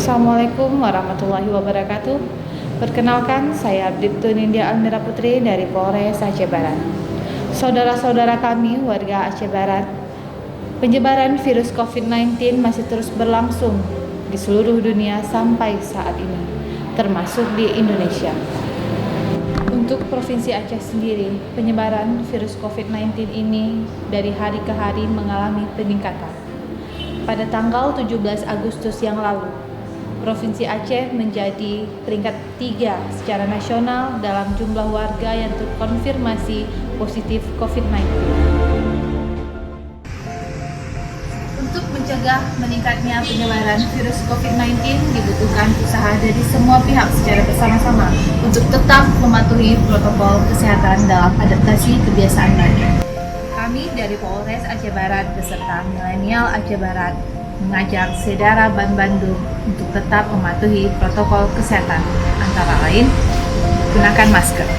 Assalamualaikum warahmatullahi wabarakatuh. Perkenalkan, saya Millenial Aceh Putri dari Polres Aceh Barat. Saudara-saudara kami, warga Aceh Barat, penyebaran virus COVID-19 masih terus berlangsung di seluruh dunia sampai saat ini, termasuk di Indonesia. Untuk Provinsi Aceh sendiri, penyebaran virus COVID-19 ini dari hari ke hari mengalami peningkatan. Pada tanggal 17 Agustus yang lalu, Provinsi Aceh menjadi peringkat 3 secara nasional dalam jumlah warga yang terkonfirmasi positif COVID-19. Untuk mencegah meningkatnya penyebaran virus COVID-19 dibutuhkan usaha dari semua pihak secara bersama-sama untuk tetap mematuhi protokol kesehatan dalam adaptasi kebiasaan baru. Kami dari Polres Aceh Barat beserta Millenial Aceh Barat mengajak saudara Bandung untuk tetap mematuhi protokol kesehatan, antara lain gunakan masker.